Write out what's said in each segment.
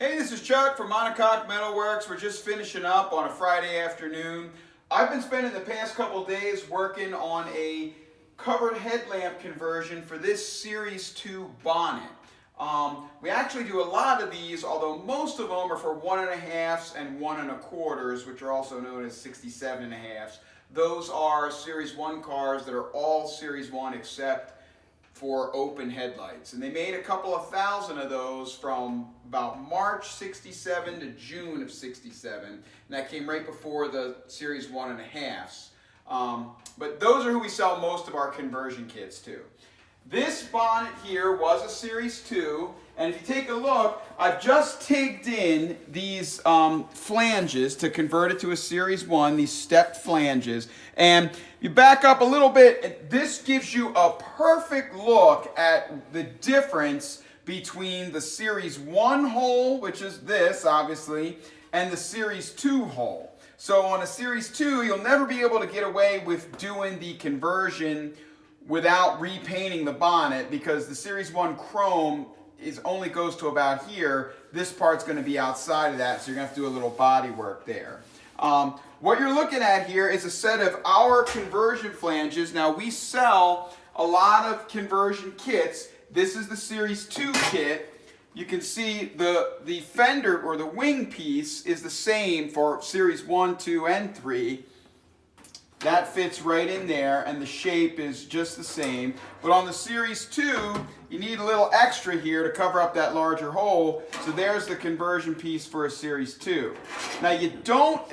Hey, this is Chuck from Monocoque Metalworks. We're just finishing up on a Friday afternoon. I've been spending the past couple days working on a covered headlamp conversion for this Series 2 bonnet. We actually do a lot of these, although most of them are for 1.5s and 1.25s, which are also known as 67.5s. Those are Series 1 cars that are all Series 1 except for open headlights. And they made a couple of thousand of those from about March 67 to June of 67. And that came right before the Series 1.5s. But those are who we sell most of our conversion kits to. This bonnet here was a Series 2, and if you take a look, I've just tigged in these flanges to convert it to a Series 1, these stepped flanges. And you back up a little bit, this gives you a perfect look at the difference between the Series 1 hole, which is this, obviously, and the Series 2 hole. So on a Series 2, you'll never be able to get away with doing the conversion without repainting the bonnet, because the Series 1 chrome only goes to about here. This part's going to be outside of that, so you're going to have to do a little body work there. What you're looking at here is a set of our conversion flanges. Now, we sell a lot of conversion kits. This is the Series 2 kit. You can see the fender or the wing piece is the same for Series 1, 2, and 3. That fits right in there, and the shape is just the same. But on the Series 2, you need a little extra here to cover up that larger hole. So there's the conversion piece for a Series 2. Now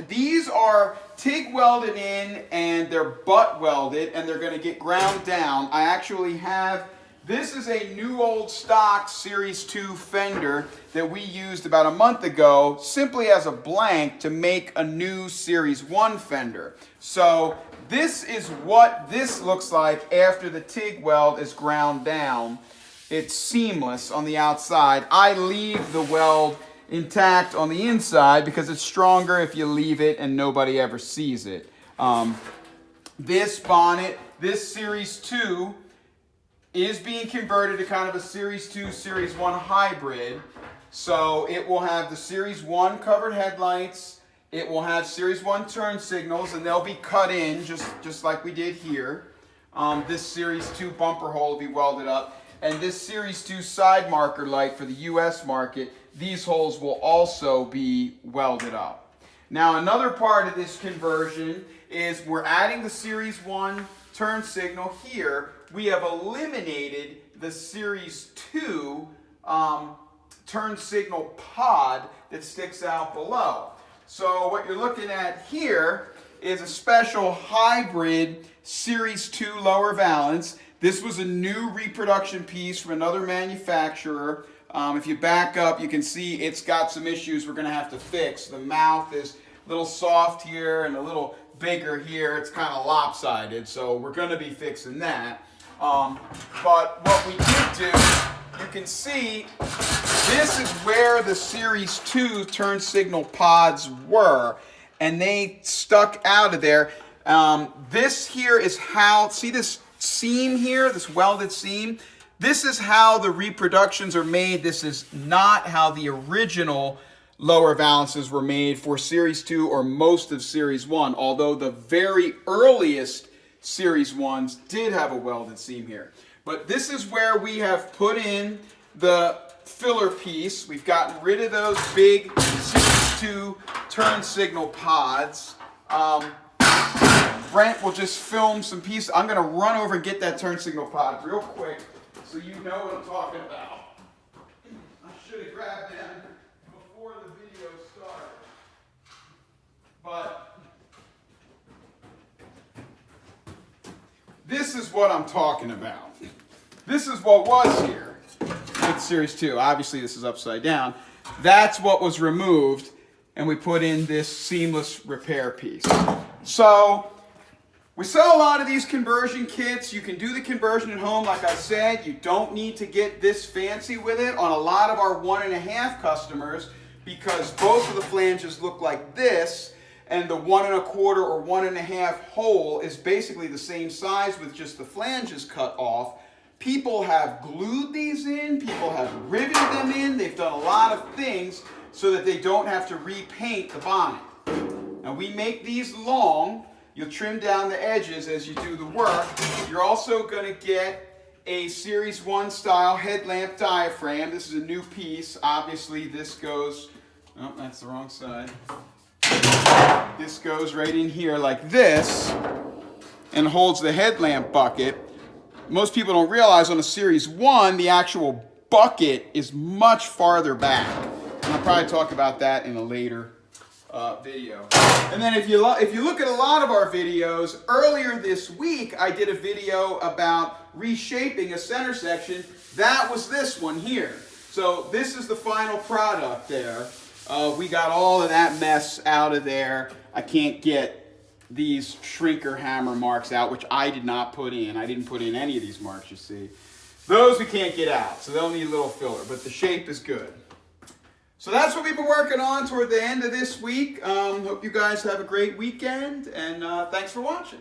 these are TIG welded in, and they're butt welded, and they're gonna get ground down. I actually have, this is a new old stock Series 2 fender that we used about a month ago, simply as a blank to make a new Series 1 fender. So this is what this looks like after the TIG weld is ground down. It's seamless on the outside. I leave the weld intact on the inside because it's stronger if you leave it and nobody ever sees it. This bonnet, this Series 2, is being converted to kind of a Series 2, Series 1 hybrid. So it will have the Series 1 covered headlights, it will have Series 1 turn signals, and they'll be cut in just like we did here. This Series 2 bumper hole will be welded up, and this Series 2 side marker light for the US market, these holes will also be welded up. Now, another part of this conversion is we're adding the Series 1 turn signal here. We have eliminated the Series 2 turn signal pod that sticks out below. So what you're looking at here is a special hybrid Series 2 lower valance. This was a new reproduction piece from another manufacturer. If you back up, you can see it's got some issues we're going to have to fix. The mouth is a little soft here and a little bigger here. It's kind of lopsided, so we're going to be fixing that. But what we did do, you can see this is where the Series 2 turn signal pods were, and they stuck out of there. This here is how, see this seam here, this welded seam? This is how the reproductions are made. This is not how the original lower valances were made for Series 2 or most of Series 1, although the very earliest Series 1s did have a welded seam here. But this is where we have put in the filler piece. We've gotten rid of those big Series 2 turn signal pods. Brent will just film some pieces. I'm going to run over and get that turn signal pod real quick so you know what I'm talking about. I should have grabbed them before the video started. But this is what I'm talking about. This is what was here with Series 2. Obviously, this is upside down. That's what was removed, and we put in this seamless repair piece. So we sell a lot of these conversion kits. You can do the conversion at home, like I said. You don't need to get this fancy with it on a lot of our 1.5 customers, because both of the flanges look like this, and the 1.25 or 1.5 hole is basically the same size with just the flanges cut off. People have glued these in, people have riveted them in, they've done a lot of things, so that they don't have to repaint the bonnet. Now we make these long. You'll trim down the edges as you do the work. You're also going to get a Series 1 style headlamp diaphragm. This is a new piece. Obviously this goes, oh, that's the wrong side. This goes right in here like this and holds the headlamp bucket. Most people don't realize on a Series 1, the actual bucket is much farther back. And I'll probably talk about that in a later video. And then if you look at a lot of our videos, earlier this week I did a video about reshaping a center section. That was this one here. So this is the final product there. We got all of that mess out of there. I can't get these shrinker hammer marks out, which I did not put in. I didn't put in any of these marks, you see. Those we can't get out, so they'll need a little filler, but the shape is good. So that's what we've been working on toward the end of this week. Hope you guys have a great weekend, and thanks for watching.